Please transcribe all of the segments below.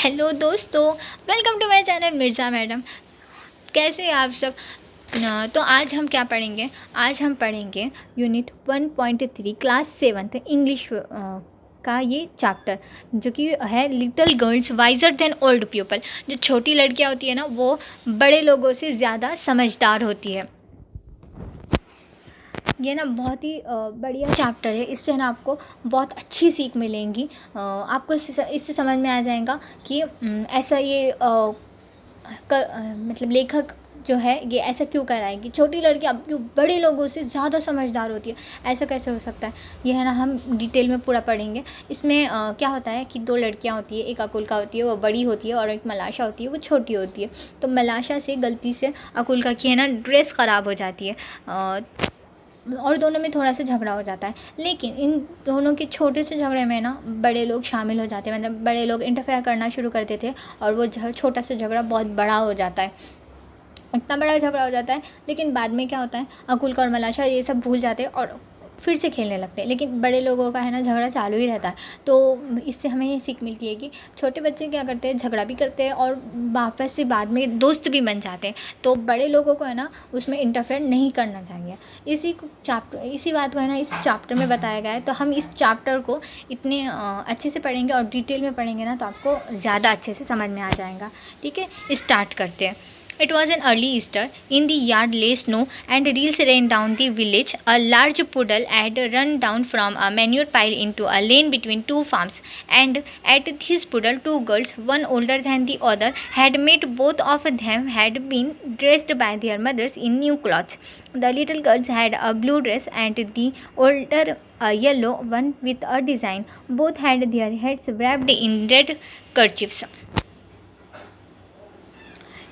Hello दोस्तों, welcome to my channel Mirza madam. कैसे हैं आप सब? तो आज हम क्या पढ़ेंगे? आज हम पढ़ेंगे यूनिट 1.3 क्लास 7th इंग्लिश का ये चैप्टर, जो कि है little girls visor then old people. जो छोटी लड़कियां होती है ना, वो बड़े लोगों से ज़्यादा समझदार होती है। ये ना बहुत ही बढ़िया चैप्टर है। इससे ना आपको बहुत अच्छी सीख मिलेंगी। आपको इससे समझ में आ जाएगा कि ऐसा ये मतलब लेखक जो है ये ऐसा क्यों कर रहा है कि छोटी लड़कियां जो बड़े लोगों से ज़्यादा समझदार होती है। ऐसा कैसे हो सकता है? ये है ना, हम डिटेल में पूरा पढ़ेंगे। इसमें क्या होता है कि दो लड़कियां होती है, एक अकुल्का होती है, वो बड़ी होती है, और एक मलाशा होती है, वो छोटी होती है। तो मलाशा से गलती से अकुल्का की है ना ड्रेस ख़राब हो जाती है, और दोनों में थोड़ा सा झगड़ा हो जाता है। लेकिन इन दोनों के छोटे से झगड़े में ना बड़े लोग शामिल हो जाते हैं, मतलब बड़े लोग इंटरफेयर करना शुरू कर देते हैं, और वो छोटा सा झगड़ा बहुत बड़ा हो जाता है। इतना बड़ा झगड़ा हो जाता है, लेकिन बाद में क्या होता है, अकुल्का और मलाशा ये सब भूल जाते हैं और फिर से खेलने लगते हैं। लेकिन बड़े लोगों का है ना झगड़ा चालू ही रहता है। तो इससे हमें ये सीख मिलती है कि छोटे बच्चे क्या करते हैं, झगड़ा भी करते हैं और वापस से बाद में दोस्त भी बन जाते हैं। तो बड़े लोगों को है ना उसमें इंटरफेयर नहीं करना चाहिए। इसी बात को है ना इस चैप्टर में बताया गया है। तो हम इस चैप्टर को इतने अच्छे से पढ़ेंगे और डिटेल में पढ़ेंगे ना, तो आपको ज़्यादा अच्छे से समझ में आ जाएगा। ठीक है, स्टार्ट करते हैं। It was an early Easter. In the yard lay snow, and reels rained down the village. A large puddle had run down from a manure pile into a lane between two farms. And at this puddle, two girls, one older than the other, had met. Both of them had been dressed by their mothers in new clothes. The little girls had a blue dress, and the older a yellow one with a design. Both had their heads wrapped in red kerchiefs.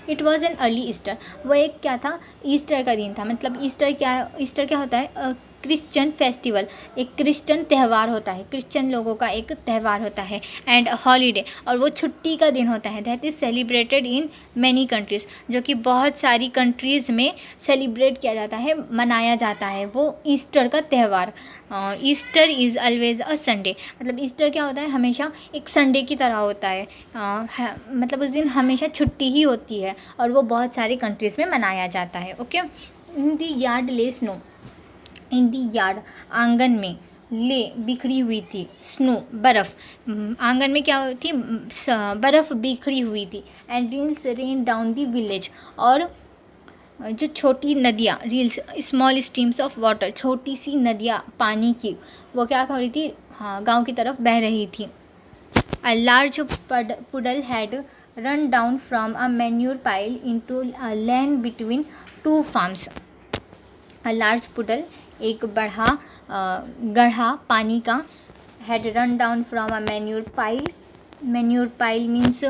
It was an early Easter. वो एक क्या था, Easter का दिन था। मतलब Easter क्या होता है? क्रिश्चियन फेस्टिवल, एक क्रिश्चियन त्यौहार होता है, क्रिश्चियन लोगों का एक त्यौहार होता है। एंड हॉलीडे, और वो छुट्टी का दिन होता है। That is celebrated in many countries, जो कि बहुत सारी कंट्रीज़ में सेलिब्रेट किया जाता है, मनाया जाता है वो ईस्टर का त्यौहार। Easter is always a Sunday. मतलब ईस्टर क्या होता है, हमेशा एक संडे की तरह होता है। मतलब उस दिन हमेशा छुट्टी ही होती है, और वो बहुत सारी कंट्रीज़ में मनाया जाता है। ओके। इन दी यार्ड ले स्नो। इन दी यार्ड, आंगन में, ले बिखरी हुई थी, स्नो बर्फ़। आंगन में क्या थी? बर्फ़ बिखरी हुई थी। And reels rain down the village, और जो छोटी नदियाँ, reels small streams of water, छोटी सी नदियाँ पानी की, वो क्या हो रही थी? हाँ, गांव की तरफ बह रही थी। A large puddle had run down from a manure pile into a lane between two farms. A large puddle, एक बड़ा गड्ढा पानी का, had run down from a manure pile. Manure pile means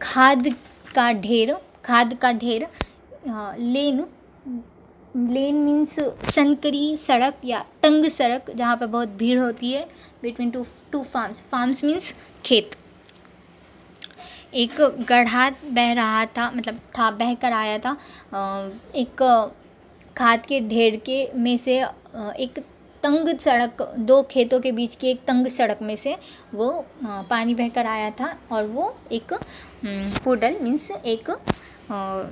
खाद का ढेर, खाद का ढेर। लेन, लेन मीन्स संकरी सड़क या तंग सड़क, जहाँ पे बहुत भीड़ होती है। Between two farms, farms means खेत। एक गड्ढा बह रहा था, मतलब था, बह कर आया था। एक खाद के ढेर के में से एक तंग सड़क, दो खेतों के बीच की एक तंग सड़क में से वो पानी बहकर आया था, और वो एक पुडल मीन्स एक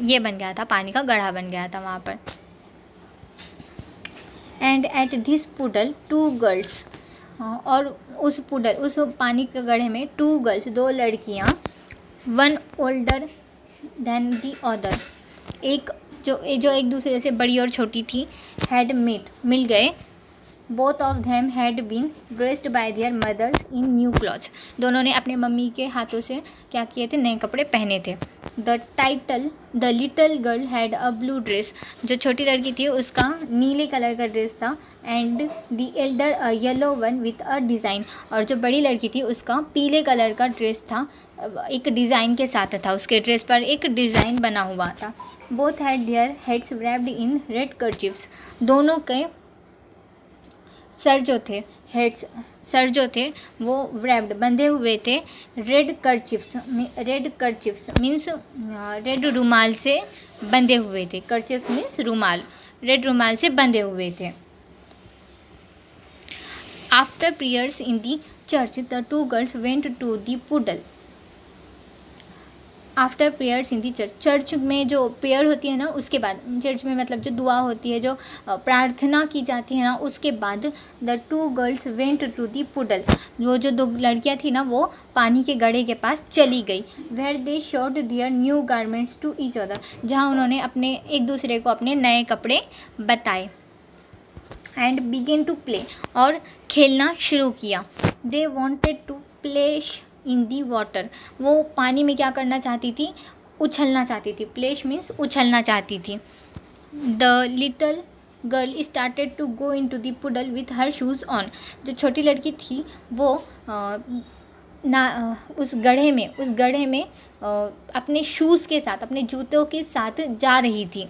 ये बन गया था, पानी का गड्ढा बन गया था वहाँ पर। And at this puddle two girls, और उस पुडल, उस पानी के गड्ढे में टू गर्ल्स, दो लड़कियाँ, one older than the other, एक जो एक दूसरे से बड़ी और छोटी थी, हैड मेट, मिल गए। Both of them had been dressed by their mothers in new clothes, दोनों ने अपने मम्मी के हाथों से क्या किए थे? नए कपड़े पहने थे। The little girl had a blue dress, जो छोटी लड़की थी उसका नीले कलर का ड्रेस था। And the Elder a yellow one with a design, और जो बड़ी लड़की थी उसका पीले कलर का ड्रेस था, एक डिज़ाइन के साथ था, उसके ड्रेस पर एक डिज़ाइन बना हुआ था। Both had their heads wrapped in red kerchiefs, दोनों के सर जो थे, हेड्स, सर जो थे वो wrapped, बंधे हुए थे, रेड कर्चिफ्स मीन्स रेड रुमाल से बंधे हुए थे। कर्चिफ्स मीन्स रुमाल, रेड रुमाल से बंधे हुए थे। After prayers in the church, the two girls went to the puddle. After prayers in the church, church में जो प्रेयर होती है ना उसके बाद, चर्च में मतलब जो दुआ होती है, जो प्रार्थना की जाती है ना, उसके बाद the two girls went to the puddle, वो जो दो लड़कियां थी ना वो पानी के गड्ढे के पास चली गई। Where they showed their new garments to each other, जहाँ उन्होंने अपने एक दूसरे को अपने नए कपड़े बताए। एंड बिगिन टू प्ले, और खेलना शुरू किया। They wanted to splash in the water, वो पानी में क्या करना चाहती थी, उछलना चाहती थी। प्लेश मीन्स उछलना चाहती थी। The little girl started to go into the puddle with her shoes on, जो छोटी लड़की थी वो उस गड्ढे में अपने शूज़ के साथ, अपने जूतों के साथ जा रही थी।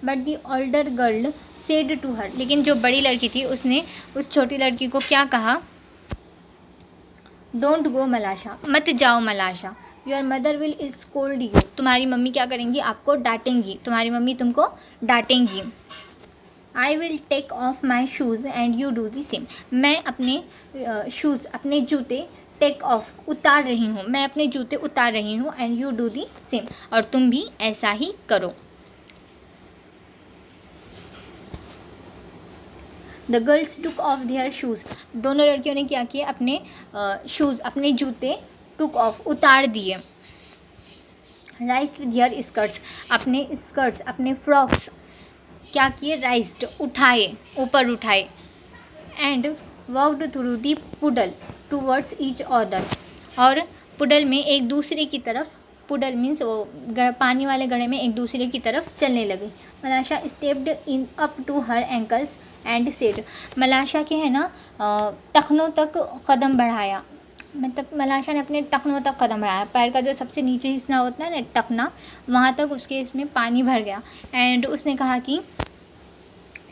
But the older girl said to her, लेकिन जो बड़ी लड़की थी उसने उस छोटी लड़की को क्या कहा, डोंट गो मलाशा, मत जाओ मलाशा। Your mother will scold you, तुम्हारी मम्मी क्या करेंगी, आपको डांटेंगी, तुम्हारी मम्मी तुमको डांटेंगी। I will take off my shoes and you do the same, मैं अपने शूज़, अपने जूते टेक ऑफ, उतार रही हूँ, मैं अपने जूते उतार रही हूँ, and you do the same, और तुम भी ऐसा ही करो। The girls took of their shoes, दोनों लड़कियों ने क्या किया, अपने शूज़, अपने जूते टुक ऑफ, उतार दिए। राइज्ड देयर स्कर्ट्स, अपने स्कर्ट्स, अपने फ्रॉक्स क्या किए, राइज्ड, उठाए, ऊपर उठाए। And walked through the poodle towards each other, और पुडल में एक दूसरे की तरफ, पुडल मीन्स वो पानी वाले गड्ढे में एक दूसरे की तरफ चलने लगी। Malasha stepped in up to her ankles and said, Malasha के है ना टखनों तक कदम बढ़ाया, मतलब मलाशा ने अपने टखनों तक कदम बढ़ाया, पैर का जो सबसे नीचे हिस्सा होता है ना टखना, वहाँ तक उसके इसमें पानी भर गया। एंड उसने कहा कि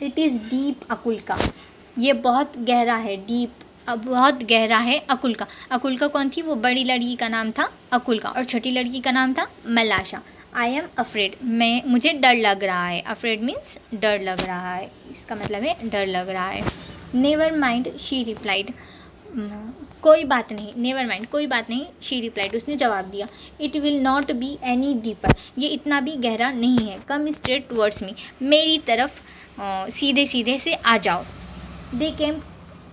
इट इज़ डीप अकुल्का, ये बहुत गहरा है, डीप, बहुत गहरा है अकुल्का। अकुल्का कौन थी, वो बड़ी लड़की का नाम था अकुल्का, और छोटी लड़की का नाम था मलाशा। आई एम अफ्रेड, मुझे डर लग रहा है, अफ्रेड मीन्स डर लग रहा है, इसका मतलब है डर लग रहा है। नेवर माइंड शी रिप्लाइड, कोई बात नहीं, नेवर माइंड, कोई बात नहीं, शी रिप्लाइड, उसने जवाब दिया। It will not be any deeper, ये इतना भी गहरा नहीं है। कम स्ट्रेट टुवर्ड्स मी, मेरी तरफ सीधे सीधे से आ जाओ। दे केम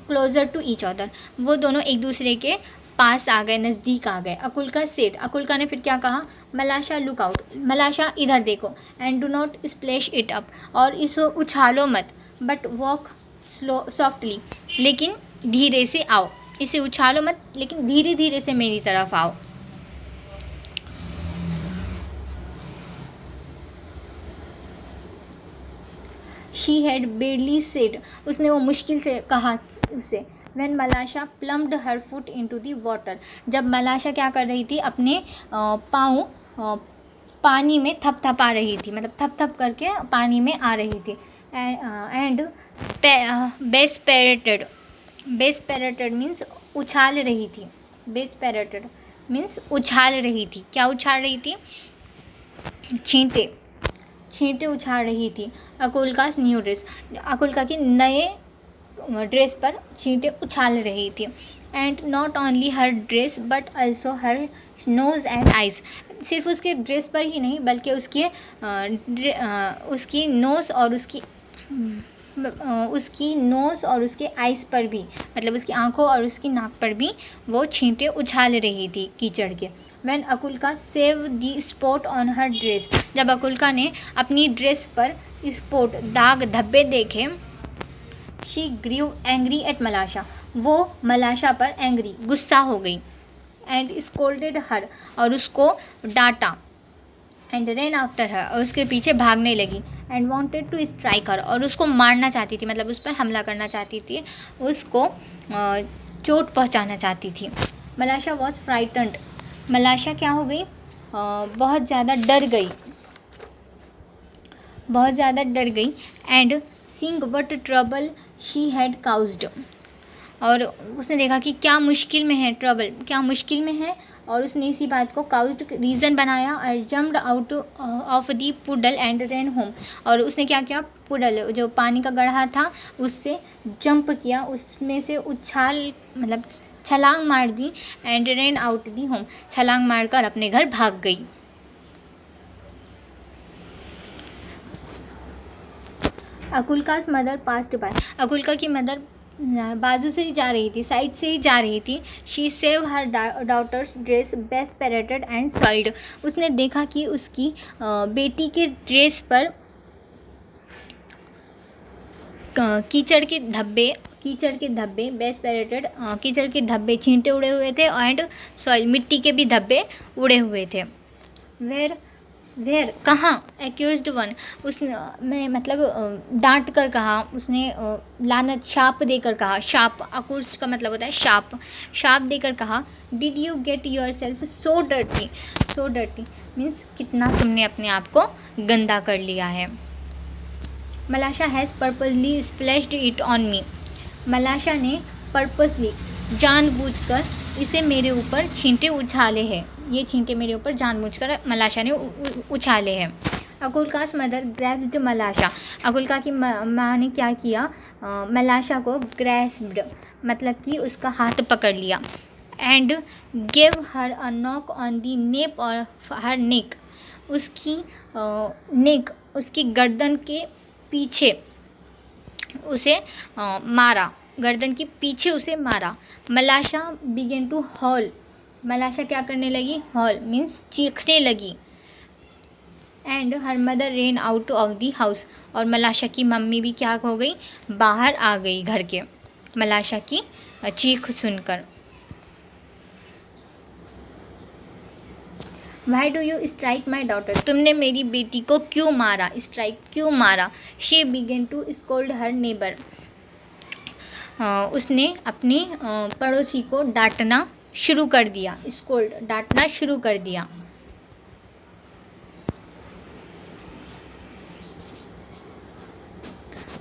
क्लोजर टू ईच अदर, वो दोनों एक दूसरे के पास आ गए, नज़दीक आ गए। अकुल्का सेड, अकुल्का ने फिर क्या कहा, मलाशा लुक आउट, मलाशा इधर देखो। And do not splash it up, और इसको उछालो मत। बट वॉक स्लो सॉफ्टली, लेकिन धीरे से आओ, इसे उछालो मत लेकिन धीरे धीरे से मेरी तरफ आओ। शी हैड बेरली सेड, उसने वो मुश्किल से कहा उसे। When Malasha plumped her foot into the water, जब मलाशा क्या कर रही थी, अपने पाँव पानी में थपथपा रही थी, मतलब थप करके पानी में आ रही थी। एंड बेस्पेरेटेड, बेस्पेरेटेड मीन्स उछाल रही थी, बेस्पेरेटेड मीन्स उछाल रही थी, क्या उछाल रही थी, छींटे उछाल रही थी। अकुल्कास न्यू ड्रेस, अकुल्का की नए ड्रेस पर छींटे उछाल रही थी। And not only her dress but also her nose and eyes, सिर्फ उसके ड्रेस पर ही नहीं बल्कि उसकी नोज़ और उसके आइज़ पर भी, मतलब उसकी आंखों और उसकी नाक पर भी वो छींटे उछाल रही थी कीचड़ के। When Akulka saw the spot on her dress, जब अकुल्का ने अपनी ड्रेस पर स्पॉट, दाग धब्बे देखे, she grew angry at Malasha, वो मलाशा पर एंग्री, गुस्सा हो गई। एंड स्कोल्डेड हर, और उसको डांटा। एंड रेन आफ्टर हर, और उसके पीछे भागने लगी। एंड वॉन्टेड टू स्ट्राइक हर, और उसको मारना चाहती थी, मतलब उस पर हमला करना चाहती थी, उसको चोट पहुंचाना चाहती थी। मलाशा वॉज फ्राइटन्ड, मलाशा क्या हो गई, बहुत ज़्यादा डर गई। And seeing what trouble she had caused, और उसने देखा कि क्या मुश्किल में है, ट्रबल क्या मुश्किल में है, और उसने इसी बात को काउज्ड रीज़न बनाया। और jumped out of the poodle and ran home, और उसने क्या किया, पुडल जो पानी का गड्ढा था उससे जंप किया, उसमें से छलांग मार दी। And ran out the home, छलांग मारकर अपने घर भाग गई। Akulka's mother passed by. Akulka की मदर बाजू से ही जा रही थी, साइड से ही जा रही थी। She saw her daughter's dress bespattered and soiled. उसने देखा कि उसकी बेटी के ड्रेस पर कीचड़ के धब्बे बेस्ट पेरेटेड, कीचड़ के धब्बे छींटे उड़े हुए थे एंड सॉइल मिट्टी के भी धब्बे उड़े हुए थे। वेयर कहाँ, एक्यूज्ड वन उसने मतलब डांट कर कहा, उसने लानत शाप देकर कहा। शाप अक्यूज्ड का मतलब होता है शाप देकर कहा। Did you get your self so dirty means कितना तुमने अपने आप को गंदा कर लिया है। मलाशा has purposely splashed it on me. मलाशा ने पर्पसली जानबूझकर इसे मेरे ऊपर छींटे उछाले हैं। ये छींटे मेरे ऊपर जानबूझकर मलाशा ने उछाले हैं। अकुल्का's मदर ग्रैब्ड मलाशा। अकुल्का की माँ ने क्या किया, मलाशा को ग्रैस्प्ड मतलब कि उसका हाथ पकड़ लिया। And gave her a knock on the nape of her neck. उसकी नेक उसकी गर्दन के पीछे उसे मारा, गर्दन के पीछे उसे मारा। Malasha began to howl. Malasha क्या करने लगी, हॉल मीन्स चीखने लगी। And her mother ran out of the house. और मलाशा की मम्मी भी क्या हो गई, बाहर आ गई घर के, मलाशा की चीख सुनकर। Why do you strike my daughter. तुमने मेरी बेटी को क्यों मारा, स्ट्राइक क्यों मारा। She began to scold her neighbour. उसने अपने पड़ोसी को डांटना शुरू कर दिया। स्कोल्ड डांटना शुरू कर दिया।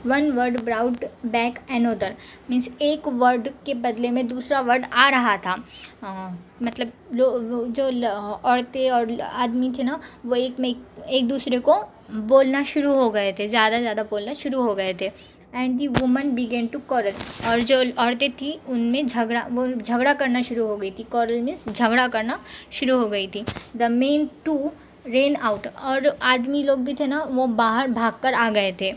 One word brought back another means एक वर्ड के बदले में दूसरा वर्ड आ रहा था। मतलब जो औरतें और आदमी थे ना, वो एक दूसरे को बोलना शुरू हो गए थे, ज़्यादा बोलना शुरू हो गए थे। And the women began to quarrel. और जो औरतें थी उनमें झगड़ा करना शुरू हो गई थी। कॉरल मीन्स झगड़ा करना शुरू हो गई थी। The men too ran out. और आदमी लोग भी थे ना, वो बाहर भागकर आ गए थे।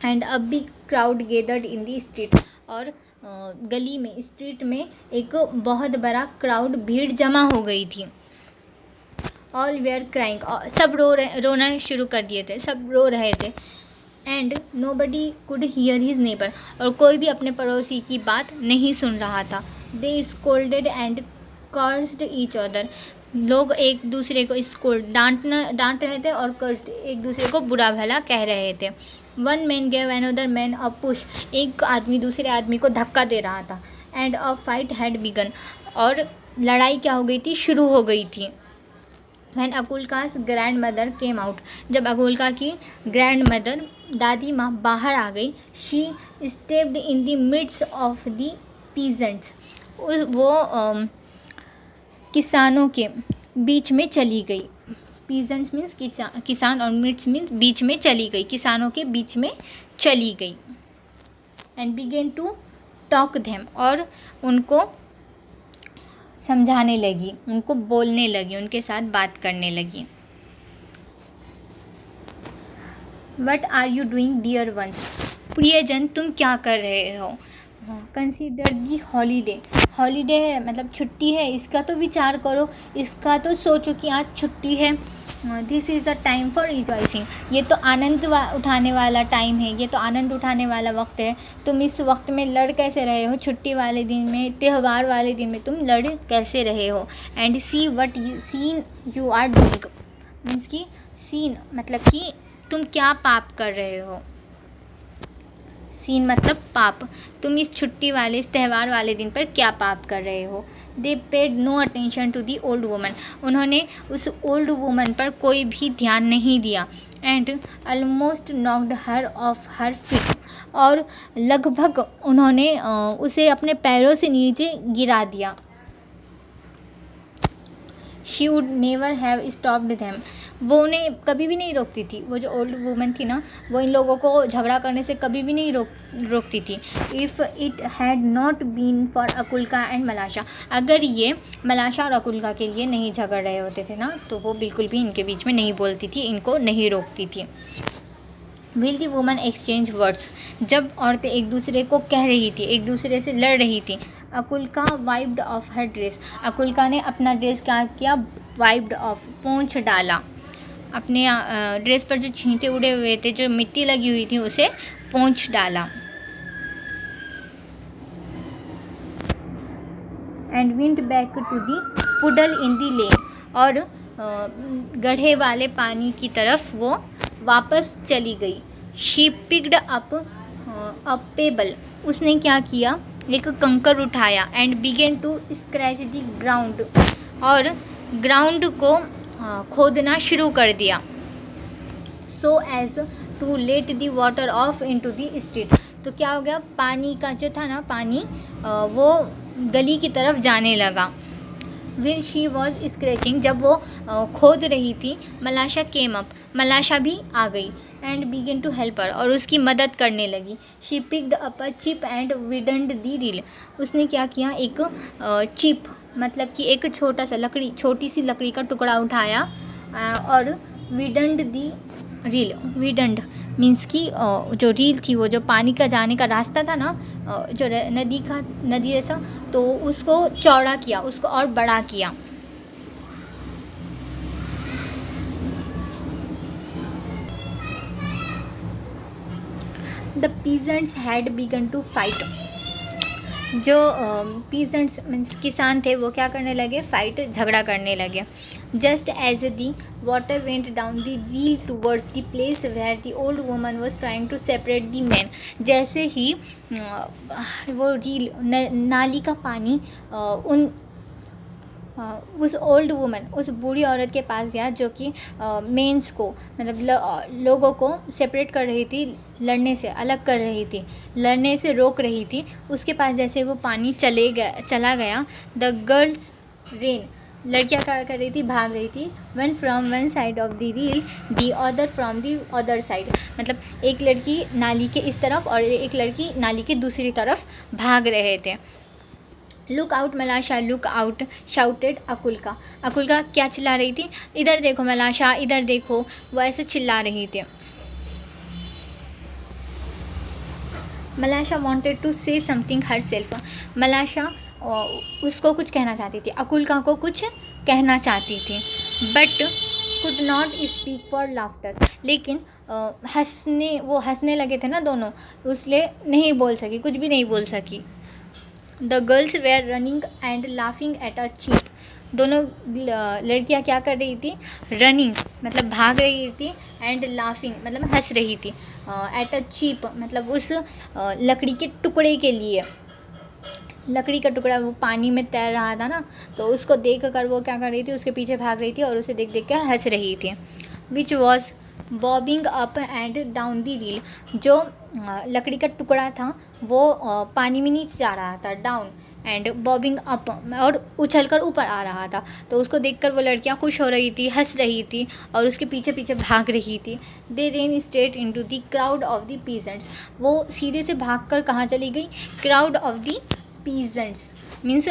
And a big crowd gathered in the street. और गली में, स्ट्रीट में एक बहुत बड़ा क्राउड, भीड़ जमा हो गई थी। All were crying. सब रोना शुरू कर दिए थे, सब रो रहे थे। And nobody could hear his neighbour. और कोई भी अपने पड़ोसी की बात नहीं सुन रहा था। They scolded and cursed each other. लोग एक दूसरे को डांट रहे थे और कर्स्ड एक दूसरे को बुरा भला कह रहे थे। One man gave another man a push. एक आदमी दूसरे आदमी को धक्का दे रहा था। And a fight had begun. और लड़ाई क्या हो गई थी, शुरू हो गई थी। When Akulka's grandmother came out. जब अकुल्का की ग्रैंड मदर दादी माँ बाहर आ गई। She stepped in the midst of the peasants. वो किसानों के बीच में चली गई। पीजेंट्स मीन्स किसान और मिड्स मीन्स बीच में चली गई, किसानों के बीच में चली गई। And began to talk them. और उनको समझाने लगी, उनको बोलने लगी, उनके साथ बात करने लगी। What are you doing dear ones. प्रियजन तुम क्या कर रहे हो। कंसीडर दी हॉलीडे। हॉलीडे है मतलब छुट्टी है, इसका तो विचार करो, इसका तो सोचो कि आज छुट्टी है। This is a time for rejoicing. ये तो आनंद उठाने वाला टाइम है, ये तो आनंद उठाने वाला वक्त है। तुम इस वक्त में लड़ कैसे रहे हो, छुट्टी वाले दिन में, त्यौहार वाले दिन में तुम लड़ कैसे रहे हो। And see what sin you are doing means की सीन मतलब कि तुम क्या पाप कर रहे हो। सीन मतलब पाप। तुम इस छुट्टी वाले, इस त्यौहार वाले दिन पर क्या पाप कर रहे हो। They paid no attention to the old woman. उन्होंने उस ओल्ड वुमन पर कोई भी ध्यान नहीं दिया। And almost knocked her of her feet. और लगभग उन्होंने उसे अपने पैरों से नीचे गिरा दिया। She would never have stopped them. वो उन्हें कभी भी नहीं रोकती थी। वो जो ओल्ड वुमन थी ना, वो इन लोगों को झगड़ा करने से कभी भी नहीं रोकती थी। If it had not been for Akulka and Malasha. अगर ये मलाशा और अकुल्का के लिए नहीं झगड़ रहे होते थे ना, तो वो बिल्कुल भी इनके बीच में नहीं बोलती थी, इनको नहीं रोकती थी। Will the woman exchange words, जब औरतें एक दूसरे को कह रही थी, एक दूसरे से लड़ रही थी। अकुल्का वाइप्ड ऑफ हर ड्रेस, अकुल्का ने अपना ड्रेस क्या किया, वाइप्ड ऑफ, पोंछ डाला, अपने ड्रेस पर जो छींटे उड़े हुए थे, जो मिट्टी लगी हुई थी, उसे पोंछ डाला। And went back to the puddle in the lane, और गड्ढे वाले पानी की तरफ वो वापस चली गई। She picked up a pebble, उसने क्या किया, एक कंकर उठाया। And began to scratch the ground, और ग्राउंड को खोदना शुरू कर दिया। So as to let the water off into the street, तो क्या हो गया, पानी का जो था ना, पानी वो गली की तरफ जाने लगा। विल शी वॉज स्क्रैचिंग, जब वो खोद रही थी, मलाशा केम अप, मलाशा भी आ गई। And begin to help her, और उसकी मदद करने लगी। She picked up a chip and widened the rill, उसने क्या किया, एक चिप मतलब कि एक छोटा सा लकड़ी, छोटी सी लकड़ी का टुकड़ा उठाया और विडंड दी रील, विडंड मीन्स कि जो रील थी, वो जो पानी का जाने का रास्ता था ना, जो नदी जैसा, तो उसको चौड़ा किया, उसको और बड़ा किया। The peasants had begun to fight, जो पीजेंट्स मीन्स किसान थे, वो क्या करने लगे, फाइट, झगड़ा करने लगे। Just as the water went down the rill towards the place where the old woman was trying to separate the man, जैसे ही वो रील नाली का पानी उस ओल्ड वुमन, उस बूढ़ी औरत के पास गया, जो कि मेंस को मतलब लोगों को सेपरेट कर रही थी, लड़ने से अलग कर रही थी, लड़ने से रोक रही थी। उसके पास जैसे वो पानी चला गया, द गर्ल्स रेन, लड़कियां क्या कर रही थी, भाग रही थी। One from one side of the reel, the other from the other side, मतलब एक लड़की नाली के इस तरफ और एक लड़की नाली के दूसरी तरफ भाग रहे थे। Look out Malasha, look out, shouted Akulka, Akulka क्या चिल्ला रही थी, इधर देखो मलाशा, इधर देखो, वो ऐसे चिल्ला रही थी। Malasha wanted to say something herself, Malasha उसको कुछ कहना चाहती थी, अकुल्का को कुछ कहना चाहती थी। But could not speak for laughter, लेकिन वो हंसने लगे थे ना दोनों, इसलिए नहीं बोल सकी, कुछ भी नहीं बोल सकी। The girls were running and laughing at a chip, दोनों लड़कियां क्या कर रही थी, रनिंग मतलब भाग रही थी, एंड लाफिंग मतलब हंस रही थी, एट अ चीप मतलब उस लकड़ी के टुकड़े के लिए, लकड़ी का टुकड़ा वो पानी में तैर रहा था ना, तो उसको देख कर वो क्या कर रही थी, उसके पीछे भाग रही थी और उसे देख देख कर हंस रही थी। Which was bobbing up and down the reel, जो लकड़ी का टुकड़ा था वो पानी में नीचे जा रहा था, डाउन, एंड बॉबिंग अप और उछल कर ऊपर आ रहा था। तो उसको देखकर वो लड़कियां खुश हो रही थी, हंस रही थी और उसके पीछे पीछे भाग रही थी। They ran straight into the crowd of the peasants, वो सीधे से भागकर कहाँ चली गई, crowd of the peasants means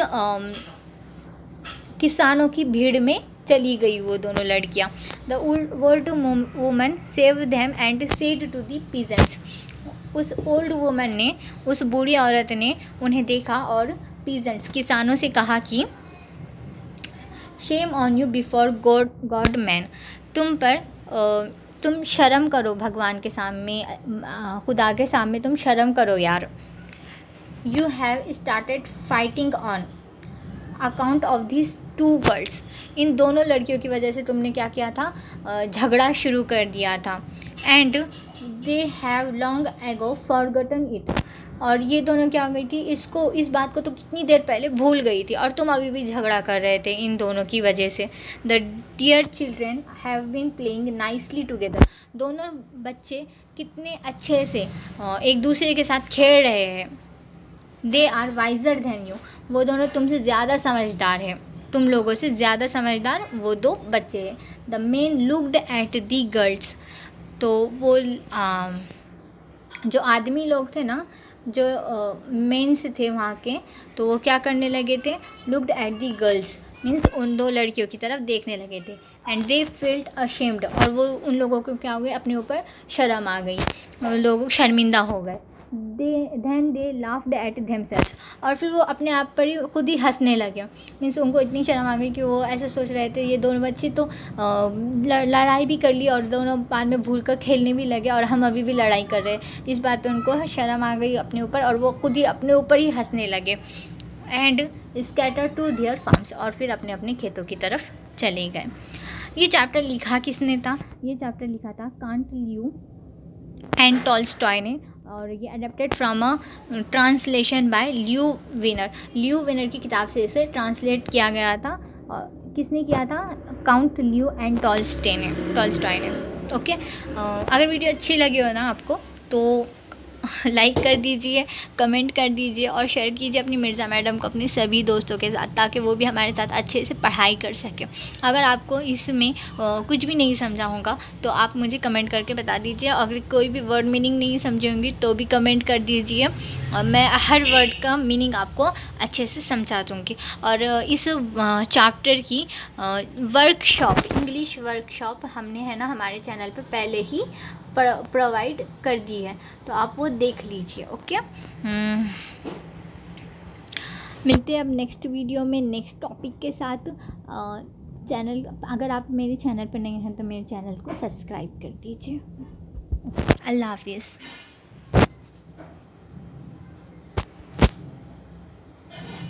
किसानों की भीड़ में चली गई वो दोनों लड़कियां। The old woman saw them and said to the peasants, उस ओल्ड वुमन ने, उस बूढ़ी औरत ने उन्हें देखा और पीजेंट्स किसानों से कहा कि shame on you before God man, तुम शर्म करो भगवान के सामने, खुदा के सामने तुम शर्म करो यार। You have started fighting on account of this two girls, इन दोनों लड़कियों की वजह से तुमने क्या किया था, झगड़ा शुरू कर दिया था। And they have long ago forgotten it, और ये दोनों क्या हो गई थी, इस बात को तो कितनी देर पहले भूल गई थी, और तुम अभी भी झगड़ा कर रहे थे इन दोनों की वजह से। The dear children have been playing nicely together, दोनों बच्चे कितने अच्छे से एक दूसरे के साथ खेल रहे हैं। They are wiser than you, वो दोनों तुमसे ज़्यादा समझदार हैं, तुम लोगों से ज़्यादा समझदार वो दो बच्चे हैं। The main looked at the girls, तो वो जो आदमी लोग थे ना, जो मेंस थे वहाँ के, तो वो क्या करने लगे थे, looked at the girls, means उन दो लड़कियों की तरफ देखने लगे थे। एंड दे फील्ड अशेम्ड, और वो उन लोगों को क्या हो गया, अपने ऊपर शर्म आ गई, लोग शर्मिंदा हो गए। Then they laughed at themselves, और फिर वो अपने आप पर ही खुद ही हंसने लगे। मीन्स उनको इतनी शर्म आ गई कि वो ऐसे सोच रहे थे ये दोनों बच्चे तो लड़ाई भी कर ली और दोनों बाद में भूल कर खेलने भी लगे, और हम अभी भी लड़ाई कर रहे हैं। इस बात पे उनको शर्म आ गई अपने ऊपर, और वो खुद ही अपने ऊपर ही हंसने लगे। And scatter to their farms, और फिर अपने अपने खेतों की तरफ चले गए। ये चैप्टर लिखा किसने था? ये चैप्टर लिखा था कांट लियू एंड टॉल्स्टॉय ने, और ये adapted from a translation by Leo Wiener. Leo Wiener की किताब से इसे ट्रांसलेट किया गया था। और किसने किया था? काउंट लियू एंड टॉल्स्टॉय ने। ओके, अगर वीडियो अच्छी लगी हो ना आपको तो लाइक कर दीजिए, कमेंट कर दीजिए और शेयर कीजिए अपनी मिर्ज़ा मैडम को अपने सभी दोस्तों के साथ, ताकि वो भी हमारे साथ अच्छे से पढ़ाई कर सके। अगर आपको इसमें कुछ भी नहीं समझा होगा तो आप मुझे कमेंट करके बता दीजिए। अगर कोई भी वर्ड मीनिंग नहीं समझे होंगी तो भी कमेंट कर दीजिए, और मैं हर वर्ड का मीनिंग आपको अच्छे से समझा दूँगी। और इस चैप्टर की वर्कशॉप, इंग्लिश वर्कशॉप हमने है ना हमारे चैनल पर पहले ही प्रोवाइड कर दी है, तो आप वो देख लीजिए। ओके, मिलते हैं अब नेक्स्ट वीडियो में नेक्स्ट टॉपिक के साथ। चैनल, अगर आप मेरे चैनल पर नए हैं तो मेरे चैनल को सब्सक्राइब कर दीजिए। अल्लाह हाफिज़।